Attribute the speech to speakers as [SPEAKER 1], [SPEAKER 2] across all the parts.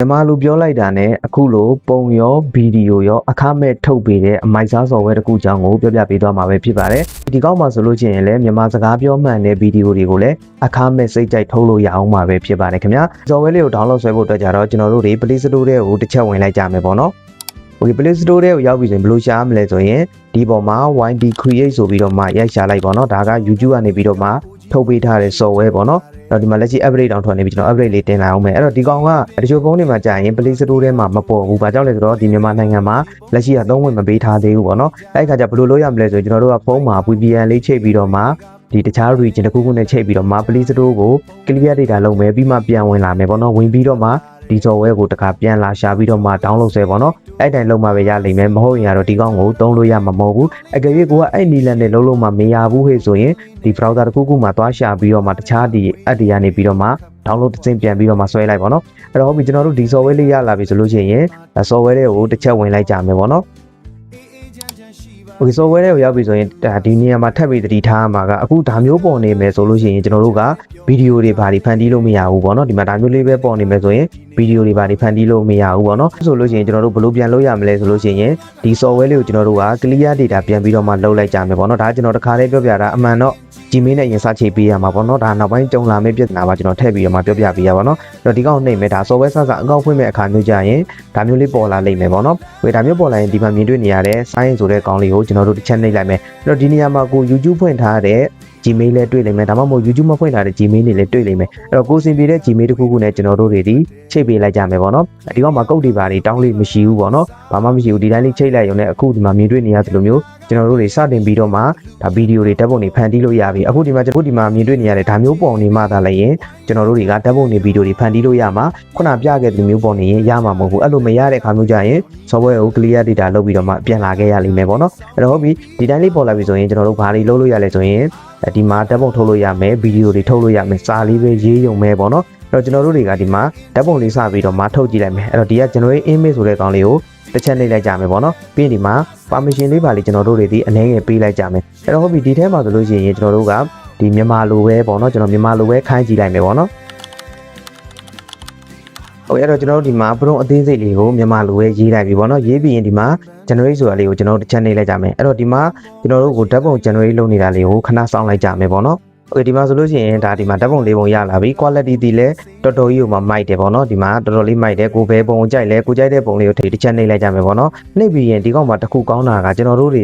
[SPEAKER 1] မြန်မာလူပြောလိုက်တာနဲ့အခုလိုပုံရောဗီဒီယိုရောအခမဲ့ထုတ်ပေးတဲ့အမိုက်စားစော်ဝဲတစ်ခုကြောင်းကိုပြောပြပေးသွားမှာပဲဖြစ်ပါတယ်ဒီကောက်မှာဆိုလို့ရှိရင်လည်းမြန်မာစကားပြောမှန်တဲ့ဗီဒီယိုတွေကိုလည်းအခမဲ့စိတ်ကြိုက်ထုတ်လို့ရအောင်မှာပဲဖြစ်ပါတယ်ခင်ဗျာစော်ဝဲလေးကို download ဆွဲဖို့အတွက်ကြတော့ကျွန်တော်တို့တွေ Play Store ထဲကိုတစ်ချက်ဝင်လိုက်ကြမယ်ပေါ့နော်Okay Play Store ထဲကိုရောက်ပြီဆိုရင်ဘယ်လိုရှာမလဲဆိုရင်ဒီပေါ်မှာ YD Create ဆိုပြီးတော့မှရိုက်ရှာလိုက်ပေါ့နော်ဒါက YouTube ကနေပြီးတော့မှထုတ်ပေးထားတဲ့ software ပေါ့နော်အဲ့တော့ဒီမှာလက်ရှိ upgrade တောင်ထွက်နေပြီကျွန်တော် upgrade လေးတင်လာအောင်မယ်အဲ့တော့ဒီကောင်ကတချို့ဖုန်းတွေမှာကြာရင် Play Store ထဲမှာမပေါ်ဘူး။ဘာကြောင့်လဲဆိုတော့ဒီမြန်မာနိုင်ငံမှာလက်ရှိကသုံးဝင်မပေးထားသေးဘူးပေါ့နော်။အဲ့ခါကျဘယ်လိုလုပ်ရမလဲဆိုရင်ကျွန်တော်တို့ကဖုန်းမှာ VPN လေးချိတ်ပြီးတော့မှဒီတခြား region တစ်ခုခုနဲ့ချိတ်ပြီးတော့မှ Play Store ကို clear data လုပ်မယ်ပြီးမှပြန်ဝင်လာမယ်ပေါ့နော်။ဝင်ပြီးတော့မှဒီ software ကိုတခါပြန်လာရှာပြီးတော့မှ download ဆွဲပေါ့နော်။အဲ့တိုင်းလုံးမှပဲရလိမ့်မယ်။မဟုတ်ရင်တော့ဒီကောင်ကိုသုံးလို့ရမှာမဟုတ်ဘူး။အကယ်၍ကိုကအဲ့နီလန်နဲ့လုံးလုံးမှမရဘူးဟဲ့ဆိုရင်ဒီ browser တစ်ခုခုမှာသွားရှာပြီးတော့မှတခြားဒီ app တွေကနေပြီးတော့မှ download တစ်စင်းပြန်ပြီးတော့မှဆွဲလိုက်ပေါ့နော်။အဲ့တော့ကျွန်တော်တို့ဒီ software လေးရလာပြီဆိုလို့ရှိရင် software တွေကိုတစ်ချက်ဝင်လိုက်ကြမယ်ပေါ့နော်။ Okay software တွေကိုရောက်ပြီဆိုရင်ဒီနေရာမှာထပ်ပြီးသတိထားမှာကအခုဒါမျိုးပေါ်နေမယ်ဆိုလို့ရှိရင်ကျွန်တော်တို့ကဗီဒီယိုတွေဘာတွေဖန်တီးလို့မရဘူးပေါ့နော်ဒီမှာဒါမျိုးလေးပဲပေါ်နေမယ်ဆိုရင်ဗီဒီယိုတွေဘာတွေဖန်တီးလို့မရဘူးပေါ့နော်ဆိုလို့ရှိရင်ကျွန်တော်တို့ဘယ်လိုပြန်လုပ်ရမလဲဆိုလို့ရှိရင်ဒီ software လေးကိုကျွန်တော်တို့က clear data ပြန်ပြီးတော့မှလုပ်လိုက်ကြမယ်ပေါ့နော်ဒါကျွန်တော်တစ်ခါလေးပြောပြတာအမှန်တော့ Gmail နဲ့ရင်စချိတ်ပေးရမှာပေါ့နော်ဒါနောက်ပိုင်းကြုံလာမယ့်ပြဿနာပါကျွန်တော်ထည့်ပြီးတော့မှပြောပြပေးရပါတော့အဲ့တော့ဒီကောင်နှိမ့်မယ်ဒါ software စအကောင့်ဖွင့်မဲ့အခါမျိုးကြရင်ဒါမျိုးလေးပေါ်လာလိမ့်မယ်ပေါ့နော်ဝေဒါမျိုးပေါ်လာရင်ဒီမှာမြင်တွေ့နေရတဲ့ sign ဆိုတဲ့ကောင်လေးကိုကျွန်တော်တို့တစ်ချက်နှိပ်လိုက်မယ်အဲ့တော့ဒီနေရာမှာကို YouTube ဖွင့်ထားတဲ့ Gmail လည်းတွေ့လိမ့်မယ်ဒါမှမဟုတ် YouTube မဖွင့်ထားတဲ့ Gmail တွေလည်းတွေ့လိမ့်မယ်အဲ့တော့ကိုစင်ပြတဲ့ Gmail တစ်ခုခုနဲ့ကျွန်တော်တို့တွေဒီချိတ်ပေးလိုက်ကြမယ်ပေါ့နော်ဒီကောင်မှာကုတ်တွေပါတွေတောင်းလေးမရှိဘူးပေါ့နော်ဘာမှမရှိဘူးဒီတိုင်းလေးချိတ်လိုက်ရုံနဲ့အခုဒီမှာမြင်တွေ့နေရတယ်လို့မျိုးကျွန်တော်တို့တွေစတင်ပြီးတော့မှဒါဗီဒီယိုတွေဓာတ်ပုံတွေဖန်တီးလို့ရပြီအခုဒီမှာမြင်တွေ့နေရတဲ့ဒါမျိုးပုံနေမှသာလည်းရင်ကျွန်တော်တို့တွေကဓာတ်ပုံတွေဗီဒီယိုတွေဖန်တီးလို့ရမှာခုနပြခဲ့တဲ့မျိုးပုံနေရင်ရမှာမဟုတ်ဘူးအဲ့လိုမရတဲ့အခါမျိုးကြရင် software ကို clear data လုပ်ပြီးတော့မှပြန်လာခဲ့ရလိမ့်မယ်ပေါ့နော်အဲ့တော့ဟုတ်ပြီဒီတိုင်းလေးပေါ်လာပြီဆိုရင်ကျွန်တော်တို့ဘာတွေလုပ်လို့ရလဲဆိုရင်ဒီမှာဓာတ်ပုံထုတ်လို့ရမယ်ဗီဒီယိုတွေထုတ်လို့ရမယ်စာလေးပဲရေးရုံပဲပေါ့နော်အဲ့တော့ကျွန်တော်တို့တွေကဒီမှာဓာတ်ပုံလေးစပြီးတော့မှထုတ်ကြည့်လိုက်မယ်အဲ့တော့ဒီက generate image ဆိုတဲ့ကောင်လေးကိုတစ်ချက်နှိပ်လိုက်ကြမယ်ပေါ့နော်ပြီးရင်ဒီမှာ permission လေးပါလေးကျွန်တော်တို့တွေဒီအနည်းငယ်ပေးလိုက်ကြမယ်အဲ့တော့ဟုတ်ပြီဒီထဲမှာဆိုလို့ရှိရင်ကျွန်တော်တို့ကဒီမြန်မာလိုပဲပေါ့နော်ကျွန်တော်မြန်မာလိုပဲခိုင်းကြည့်လိုက်မယ်ပေါ့နော်ဟုတ်အဲ့တော့ကျွန်တော်တို့ဒီမှာဘရုံအသေးစိတ်လေးကိုမြန်မာလိုပဲရေးလိုက်ပြီပေါ့နော်ရေးပြီးရင်ဒီမှာ generate ဆိုတာလေးကိုကျွန်တော်တို့တစ်ချက်နှိပ်လိုက်ကြမယ်အဲ့တော့ဒီမှာကျွန်တော်တို့ကိုဓာတ်ပုံ generate လုပ်နေတာလေးကိုခဏစောင့်လိုက်ကြမယ်ပေါ့နော်Okay ဒီမှာဆိုလို့ရှိရင်ဒါဒီမှာဓာတ်ပုံလေးပုံရလာပြီ quality ဒီလည်းတော်တော်ကြီးကိုမှမိုက်တယ်ပေါ့နော်ဒီမှာတော်တော်လေးမိုက်တယ်ကိုဘဲပုံကြိုက်လဲကိုကြိုက်တဲ့ပုံလေးကိုတစ်ချက်နှိပ်လိုက်ကြမယ်ပေါ့နော်နှိပ်ပြီးရင်ဒီကောင်မှာတစ်ခုကောင်းတာကကျွန်တော်တို့တွေ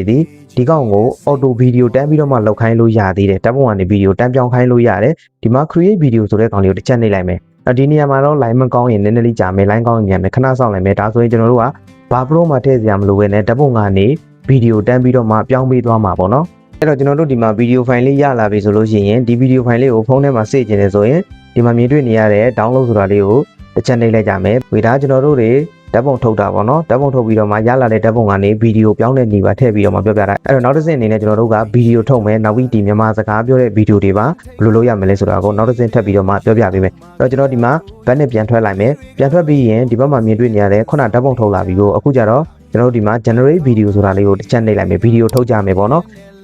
[SPEAKER 1] ဒီကောင်ကို auto video တန်းပြီးတော့မှလောက်ခိုင်းလို့ရသေးတယ်ဓာတ်ပုံကနေ video တန်းပြောင်းခိုင်းလို့ရတယ်ဒီမှာ create video ဆိုတဲ့ကောင်လေးကိုတစ်ချက်နှိပ်လိုက်မယ်ဒီနေရာမှာတော့ line မကောင်းရင်နည်းနည်းလေးကြာမယ် line ကောင်းရင်မြန်မယ်ခဏစောင့်လိုက်မယ်ဒါဆိုရင်ကျွန်တော်တို့ကဘာ pro မှာထည့်စရာမလိုဘဲနဲ့ဓာတ်ပုံကနေ video တန်းပြီးတော့မှပြောင်းပေးသွားမှာပေါ့နော်အဲ့တော့ကျွန်တော်တို့ဒီမှာဗီဒီယိုဖိုင်လေးရလာပြီဆိုလို့ရှိရင်ဒီဗီဒီယိုဖိုင်လေးကိုဖုန်းထဲမှာစေ့ကျင်နေဆိုရင်ဒီမှာမြင်တွေ့နေရတဲ့ download ဆိုတာလေးကိုတစ်ချက်နှိပ်လိုက်ကြမယ်ဝေဒါကျွန်တော်တို့တွေဓာတ်ပုံထုတ်တာပေါ့နော်ဓာတ်ပုံထုတ်ပြီးတော့မှရလာတဲ့ဓာတ်ပုံကနေဗီဒီယိုပြောင်းတဲ့နေပါထည့်ပြီးတော့မှပြောပြတာအဲ့တော့နောက်တစ်ဆင့်အနေနဲ့ကျွန်တော်တို့ကဗီဒီယိုထုတ်မယ်နောက်ပြီးဒီမြန်မာစကားပြောတဲ့ဗီဒီယိုတွေပါဘယ်လိုလုပ်ရမလဲဆိုတာကိုနောက်တစ်ဆင့်ထပ်ပြီးတော့မှပြောပြပေးမယ်အဲ့တော့ကျွန်တော်ဒီမှာဘက်နဲ့ပြန်ထွက်လိုက်မယ်ပြန်ထွက်ပြီးရင်ဒီဘက်မှာမြင်တွေ့နေရတဲ့ခုနဓာတ်ပုံထုတ်လာပြီးကိုအခုကျတော့ကျွန်တော်တို့ဒီမှာ generate video ဆိုတာလေးကိုတစ်ချက်နှိပ်လိုက်မယ်ဗီဒီယိုထုတ်ကြမယ်ပေါ့နော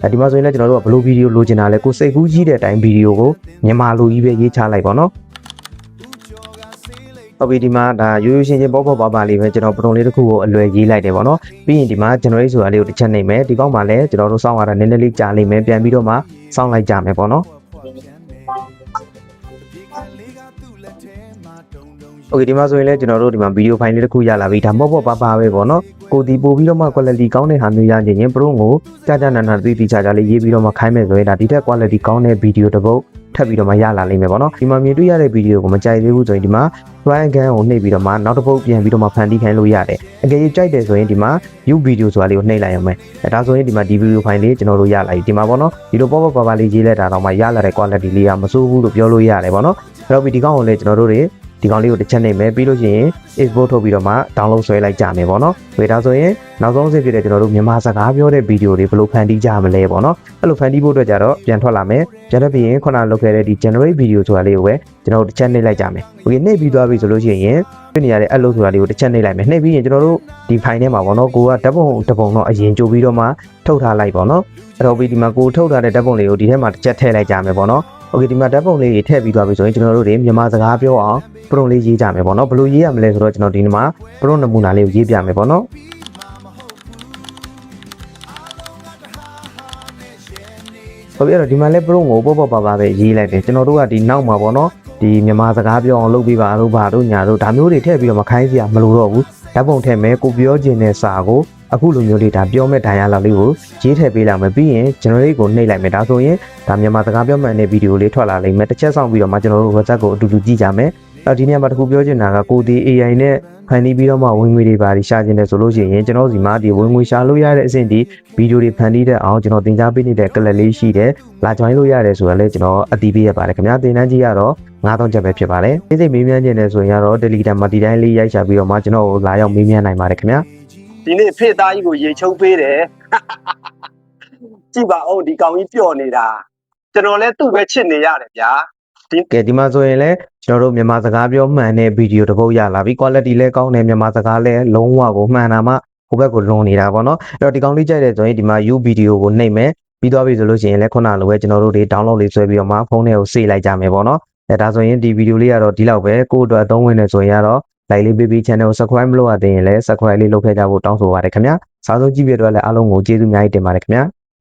[SPEAKER 1] ်ဒီမှာဆိုရင်လည်းကျွန်တော်တို့ကဘယ်လိုဗီဒီယိုလိုချင်တာလဲကိုစိတ်ကူးကြီးတဲ့အတိုင်းဗီဒီယိုကိုမြန်မာလိုကြီးပဲရေးချလိုက်ပါတော့ဟုတ်ပြီဒီမှာဒါရိုးရိုးရှင်းရှင်းပေါ့ပါလေးပဲကျွန်တော်ပရုံလေးတစ်ခုကိုအလွယ်ရေးလိုက်တယ်ပေါ့နော်ပြီးရင်ဒီမှာ generate ဆိုတာလေးကိုတစ်ချက်နှိပ်မယ်ဒီကောက်မှာလည်းကျွန်တော်တို့စောင့်ရတာနည်းနည်းလေးကြာလိမ့်မယ်ပြန်ပြီးတော့မှစောင့်လိုက်ကြမယ်ပေါ့နော်โอเคဒီမှာဆိုရင်လည်းကျွန်တော်တို့ဒီမှာဗီဒီယိုဖိုင်လေးတစ်ခုရလာပြီဒါပေါ့ပါပဲပေါ့နော်ကိုဒီပို့ပြီးတော့မှ quality ကောင်းတဲ့ဟာမျိုးရခြင်းရင် pro ကိုကြာနာတိချာလေးရေးပြီးတော့မှခိုင်းမယ်ဆိုရင်ဒါဒီထက် quality ကောင်းတဲ့ဗီဒီယိုတစ်ပုဒ်ထပ်ပြီးတော့မှရလာလိမ့်မယ်ပေါ့နော်ဒီမှာမြင်တွေ့ရတဲ့ဗီဒီယိုကိုမကြိုက်သေးဘူးဆိုရင်ဒီမှာ try again ကိုနှိပ်ပြီးတော့မှနောက်တစ်ပုဒ်ပြန်ပြီးတော့မှဖန်တီးခိုင်းလို့ရတယ်အကယ်၍ကြိုက်တယ်ဆိုရင်ဒီမှာ view video ဆိုတာလေးကိုနှိပ်လိုက်ရမယ်ဒါဆိုရင်ဒီမှာဒီဗီဒီယိုဖိုင်လေးကျွန်တော်တို့ရလာပြီဒီမှာပေါ့နော်ဒီလိုပေါ့ပါလေးရေးလိုက်တာတော့မှရလာတဲ့ quality လေးကမစိုးဘူးလို့ပြောလို့ရတယ်ပေါ့နော်အဲ့တော့ဒီကောင်ကိုလည်းကျွန်တော်တို့တွေဒီကောင်လေးကိုတစ်ချက်နှိပ်မယ်ပြီးလို့ရှိရင် export ထုတ်ပြီးတော့မှ download ဆွဲလိုက်ကြမယ်ပေါ့နော်ဝေဒါဆိုရင်နောက်ဆုံးအဆင့်ဖြစ်တဲ့ကျွန်တော်တို့မြန်မာစကားပြောတဲ့ဗီဒီယိုတွေဘယ်လိုဖန်တီးကြမလဲပေါ့နော်အဲ့လိုဖန်တီးဖို့အတွက်ကြတော့ပြန်ထွက်လာမယ်ပြန်ထွက်ပြီးရင်ခုနလုပ်ခဲ့တဲ့ဒီ generate video ဆိုတာလေးကိုပဲကျွန်တော်တို့တစ်ချက်နှိပ်လိုက်ကြမယ်โอเคနှိပ်ပြီးသွားပြီဆိုလို့ရှိရင်ဖြစ်နေရတဲ့ upload ဆိုတာလေးကိုတစ်ချက်နှိပ်လိုက်မယ်နှိပ်ပြီးရင်ကျွန်တော်တို့ဒီ file ထဲမှာပေါ့နော်ကိုကဓာတ်ပုံတစ်ပုံတော့အရင်ကြိုပြီးတော့မှထုတ်ထားလိုက်ပေါ့နော်အဲ့တော့ဒီမှာကိုထုတ်ထားတဲ့ဓာတ်ပုံလေးကိုဒီထဲမှာတစ်ချက်ထည့်လိုက်ကြမယ်ပေါ့နော် โอเคဒီမှာဓာတ်ပုံလေးထည့်ပြီးသွားပြီဆိုရင်ကျွန်တော်တို့တွေမြန်မာစကားပြောအောင်ပရုံလေးရေးကြမယ်ပေါ့နော်ဘယ်လိုရေးရမလဲဆိုတော့ကျွန်တော်ဒီမှာပရုံနမူနာလေးကိုရေးပြမယ်ပေါ့နော်ဟုတ်ပြီအဲ့တော့ဒီမှာလဲပရုံကိုပေါ့ပါပဲရေးလိုက်တယ်ကျွန်တော်တို့ကဒီနောက်မှာပေါ့နော်ဒီမြန်မာစကားပြောအောင်လုပ်ပြီးပါလို့ဘာတို့ညာတို့ဒါမျိုးတွေထည့်ပြီးတော့မခိုင်းစရာမလိုတော့ဘူးဓာတ်ပုံထည့်မယ်ကိုပြောခြင်းတဲ့စာကိုအခုလိုမျိုးလေးဒါပြောမဲ့ဒိုင်ယာလောက်လေးကိုရေးထည့်ပေးလိုက်မယ်ပြီးရင်ကျွန်တော်တို့ကိုနှိပ်လိုက်မယ်ဒါဆိုရင်ဒါမြန်မာစကားပြောမှန်တဲ့ဗီဒီယိုလေးထွက်လာလိမ့်မယ်တစ်ချက်ဆောင်ပြီးတော့မှကျွန်တော်တို့ WhatsApp ကိုအတူတူကြည့်ကြမယ်အဲ့ဒီနေရာမှာတခုပြောချင်တာကကိုဒီ AI နဲ့ဖန်တီးပြီးတော့မှဝင်ငွေတွေပါရှာခြင်းတယ်ဆိုလို့ရှိရင်ကျွန်တော်ဒီမှာဒီဝင်ငွေရှာလို့ရတဲ့အဆင့်ဒီဗီဒီယိုတွေဖန်တီးတဲ့အောင်ကျွန်တော်သင်ကြားပေးနေတဲ့ကလပ်လေးရှိတယ်လာ join လို့ရတယ်ဆိုတော့လည်းကျွန်တော်အတည်ပြုရပါတယ်ခင်ဗျာသင်တန်းကြီးကတော့9000ကျပ်ပဲဖြစ်ပါတယ်ဒီစိတ်မေးမြန်းခြင်းတယ်ဆိုရင်ကတော့ Telegram မှာဒီတိုင်းလေးရိုက်ချပြီးတော့မှကျွန်တော်ကိုလာရောက်မေးမြန်းနိုင်ပါတယ်ခင်ဗျာ
[SPEAKER 2] ဒီနေ့ဖေသားကြီးကိုရေချုံပေးတယ်ကြည့်ပါဦးဒီကောင်ကြီးပျော့နေတာကျွန်တော်လည်းသူ့ပဲချစ်နေရတယ်ဗျာ
[SPEAKER 1] ကဲဒီမှာဆိုရင်လည်းကျွန်တော်တို့မြန်မာစကားပြောမှန်တဲ့ဗီဒီယိုတစ်ပုဒ်ရလာပြီ quality လည်းကောင်းတယ်မြန်မာစကားလည်းလုံးဝကိုမှန်တာမှဟိုဘက်ကိုလွန်နေတာပေါ့နော်အဲ့တော့ဒီကောင်လေးကြိုက်တယ်ဆိုရင်ဒီမှာ U ဗီဒီယိုကိုနှိပ်မယ်ပြီးသွားပြီဆိုလို့ရှိရင်လည်းခုနလိုပဲကျွန်တော်တို့တွေ download လေးဆွဲပြီးတော့မှဖုန်းထဲကိုစေးလိုက်ကြမယ်ပေါ့နော်အဲဒါဆိုရင်ဒီဗီဒီယိုလေးကတော့ဒီလောက်ပဲကိုယ့်အတွက်အသုံးဝင်နေဆိုရင်ကတော့ like လေးပေးပြီး channel ကို subscribe မလုပ်ရသေးရင်လည်း subscribe လေးလုပ်ခဲ့ကြဖို့တောင်းဆိုပါရခင်ဗျာစားဆုံးကြည့်ပြတော့လည်းအားလုံးကိုကျေးဇူးအများကြီးတင်ပါတယ်ခင်ဗျာ